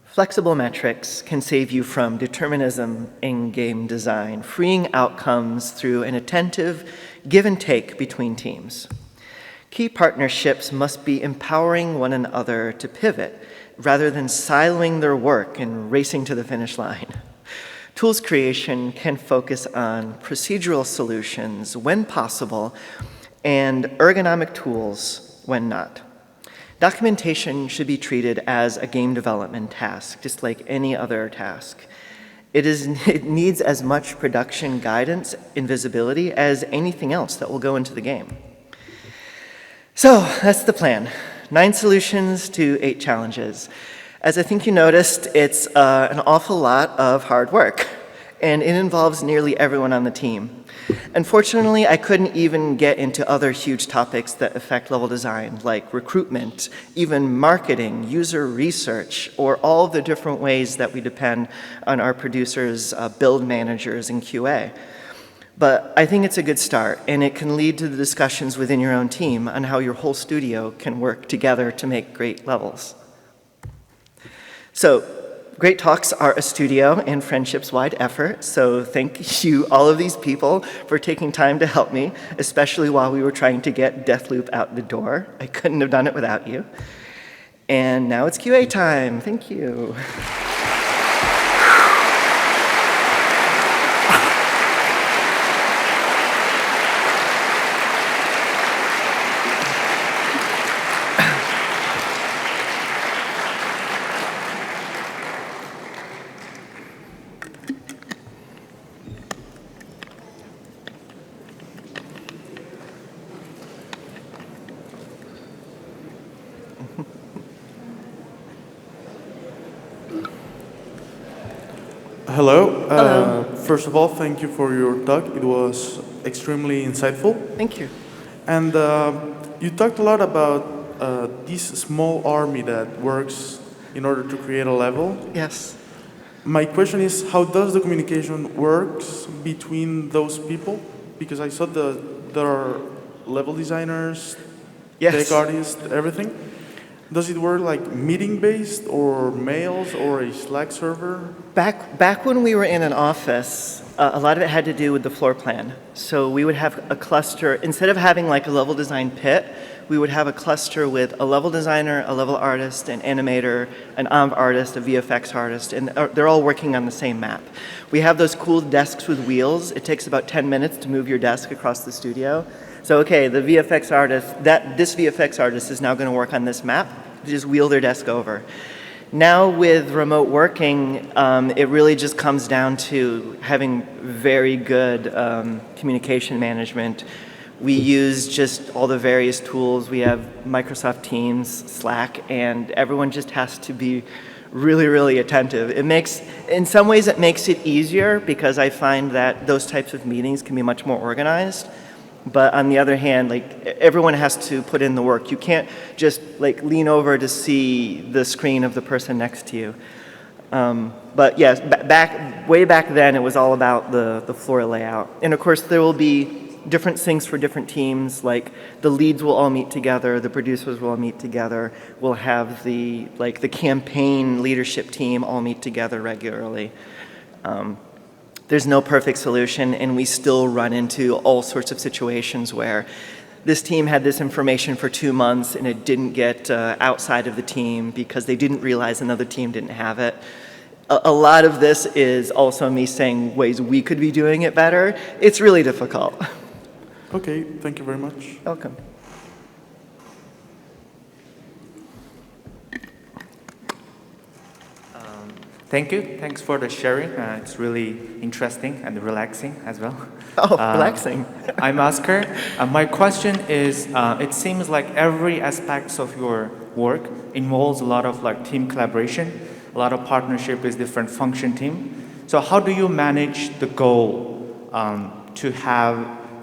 A: flexible metrics can save you from determinism in game design, freeing outcomes through an attentive give and take between teams. Key partnerships must be empowering one another to pivot rather than siloing their work and racing to the finish line. Tools creation can focus on procedural solutions when possible and ergonomic tools when not. Documentation should be treated as a game development task, just like any other task. It needs as much production guidance and visibility as anything else that will go into the game. So that's the plan. 9 solutions to 8 challenges. As I think you noticed, it's an awful lot of hard work, and it involves nearly everyone on the team. Unfortunately, I couldn't even get into other huge topics that affect level design, like recruitment, even marketing, user research, or all the different ways that we depend on our producers, build managers, and QA. But I think it's a good start, and it can lead to the discussions within your own team on how your whole studio can work together to make great levels. So, Great Talks are a studio and friendships-wide effort, so thank you, all of these people, for taking time to help me, especially while we were trying to get Deathloop out the door. I couldn't have done it without you. And now it's QA time. Thank you.
B: Hello.
A: Hello.
B: First of all, thank you for your talk. It was extremely insightful.
A: Thank you.
B: And you talked a lot about this small army that works in order to create a level.
A: Yes.
B: My question is, how does the communication works between those people? Because I saw there are level designers,
A: Yes.
B: tech artists, everything. Does it work like meeting-based or mails or a Slack server?
A: Back when we were in an office, a lot of it had to do with the floor plan. So we would have a cluster, instead of having like a level design pit, we would have a cluster with a level designer, a level artist, an animator, an AMV artist, a VFX artist, and they're all working on the same map. We have those cool desks with wheels. It takes about 10 minutes to move your desk across the studio. So okay, the VFX artist, this VFX artist is now going to work on this map. They just wheel their desk over. Now with remote working, it really just comes down to having very good communication management. We use just all the various tools. We have Microsoft Teams, Slack, and everyone just has to be really, really attentive. In some ways it makes it easier because I find that those types of meetings can be much more organized. But on the other hand, like everyone has to put in the work. You can't just like lean over to see the screen of the person next to you. But yes, way back then, it was all about the floor layout. And of course, there will be different things for different teams. Like the leads will all meet together, the producers will all meet together. We'll have the campaign leadership team all meet together regularly. There's no perfect solution, and we still run into all sorts of situations where this team had this information for 2 months and it didn't get outside of the team because they didn't realize another team didn't have it. A lot of this is also me saying ways we could be doing it better. It's really difficult.
B: Okay, thank you very much.
A: Welcome.
C: Thank you. Thanks for the sharing. It's really interesting and relaxing as well.
A: Oh, relaxing.
C: I'm Oscar. My question is, it seems like every aspect of your work involves a lot of team collaboration, a lot of partnership with different function team. So how do you manage the goal to have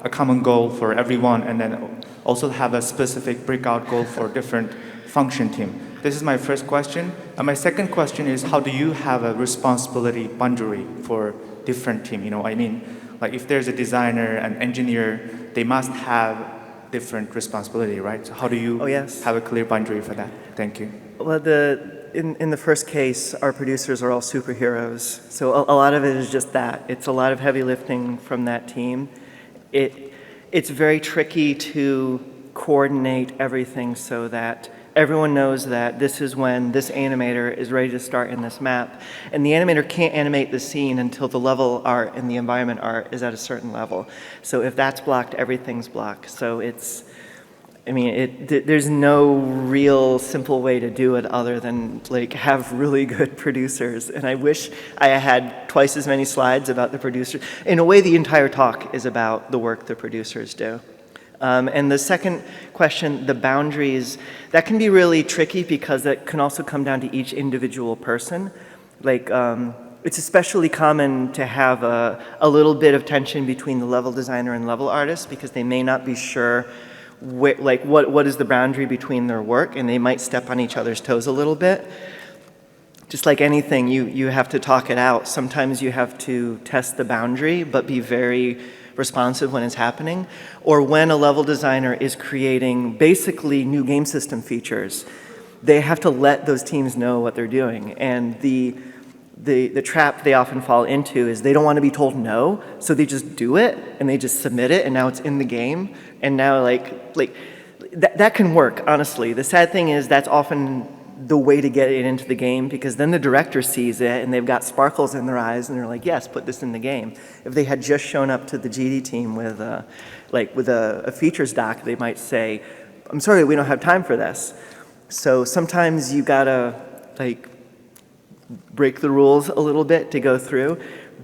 C: a common goal for everyone and then also have a specific breakout goal for different function team? This is my first question. And my second question is, how do you have a responsibility boundary for different team? Like if there's a designer and engineer, they must have different responsibility, right? So how do you have a clear boundary for that? Thank you.
A: Well, in the first case, our producers are all superheroes. So a lot of it is just that. It's a lot of heavy lifting from that team. It's very tricky to coordinate everything so that everyone knows that this is when this animator is ready to start in this map, and the animator can't animate the scene until the level art and the environment art is at a certain level. So if that's blocked, everything's blocked. So it's, I mean, there's no real simple way to do it other than like have really good producers. And I wish I had twice as many slides about the producers. In a way, the entire talk is about the work the producers do. And the second question, the boundaries, that can be really tricky because that can also come down to each individual person. Like, it's especially common to have a little bit of tension between the level designer and level artist because they may not be sure what is the boundary between their work, and they might step on each other's toes a little bit. Just like anything, you have to talk it out. Sometimes you have to test the boundary, but be very responsive when it's happening, or when a level designer is creating basically new game system features, they have to let those teams know what they're doing. And the trap they often fall into is they don't want to be told no, so they just do it and they just submit it, and now it's in the game. And now that can work, honestly. The sad thing is that's often the way to get it into the game, because then the director sees it and they've got sparkles in their eyes and they're like, yes, put this in the game. If they had just shown up to the GD team with a features doc, they might say, I'm sorry, we don't have time for this. So sometimes you gotta break the rules a little bit to go through,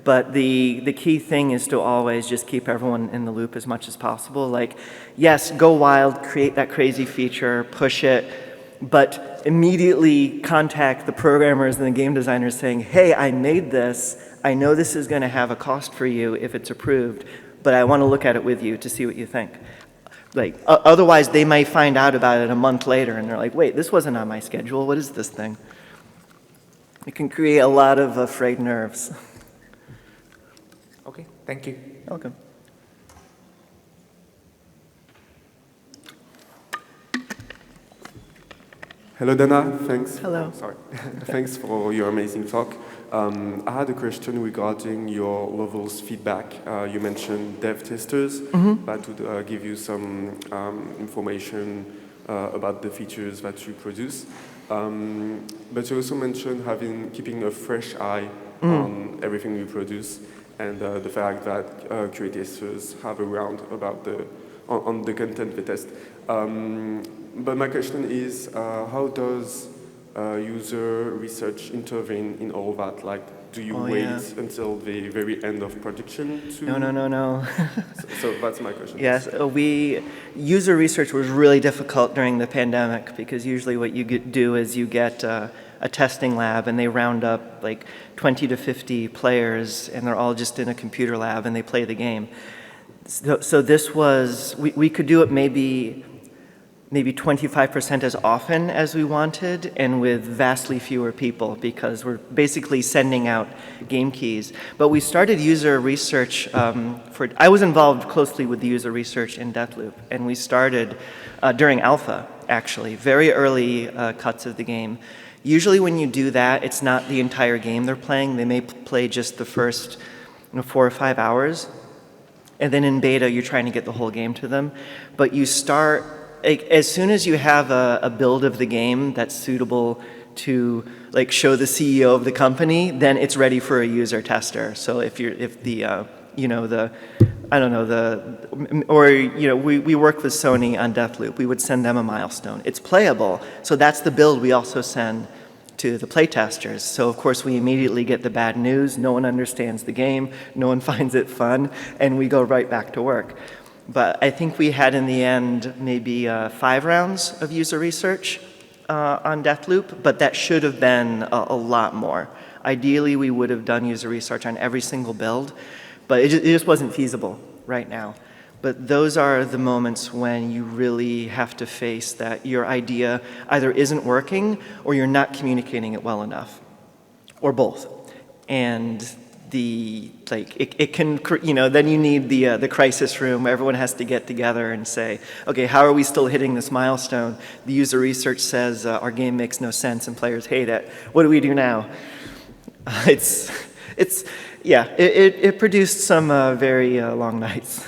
A: but the key thing is to always just keep everyone in the loop as much as possible. Like, yes, go wild, create that crazy feature, push it, but immediately contact the programmers and the game designers saying, hey, I made this. I know this is going to have a cost for you if it's approved, but I want to look at it with you to see what you think. Otherwise, they might find out about it a month later, and they're like, wait, this wasn't on my schedule. What is this thing? It can create a lot of frayed nerves.
C: Okay, thank you.
A: Welcome.
D: Hello, Dana. Thanks.
A: Hello.
D: Sorry. Thanks for your amazing talk. I had a question regarding your levels feedback. You mentioned dev testers, but to give you some information about the features that you produce. But you also mentioned keeping a fresh eye on everything you produce, and the fact that QA testers have a round about on the content they test. But my question is, how does user research intervene in all that? Like, do you wait until the very end of production to...
A: No.
D: So that's my question.
A: Yes, user research was really difficult during the pandemic, because usually what you do is you get a testing lab and they round up like 20 to 50 players and they're all just in a computer lab and they play the game. So this was, we could do it maybe 25% as often as we wanted, and with vastly fewer people, because we're basically sending out game keys. But we started user research I was involved closely with the user research in Deathloop, and we started during alpha, actually, very early cuts of the game. Usually when you do that, it's not the entire game they're playing. They may play just the first 4 or 5 hours, and then in beta, you're trying to get the whole game to them. But you start, as soon as you have a build of the game that's suitable to show the CEO of the company, then it's ready for a user tester. So we work with Sony on Deathloop. We would send them a milestone. It's playable, so that's the build we also send to the playtesters. So of course we immediately get the bad news. No one understands the game. No one finds it fun, and we go right back to work. But I think we had in the end maybe 5 rounds of user research on Deathloop, but that should have been a lot more. Ideally, we would have done user research on every single build, but it just wasn't feasible right now. But those are the moments when you really have to face that your idea either isn't working or you're not communicating it well enough, or both. And it can, then you need the crisis room where everyone has to get together and say, okay, how are we still hitting this milestone? The user research says our game makes no sense and players hate it. What do we do now? It produced some very long nights.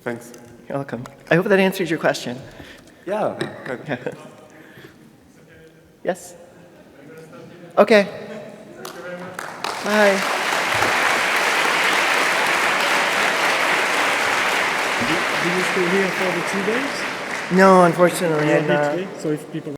D: Thanks.
A: You're welcome. I hope that answers your question.
D: Yeah.
A: Yes? Okay. Bye.
E: Do you stay here for the 2 days?
A: No, unfortunately,
E: Yeah,
A: I'm not.
E: literally. So if people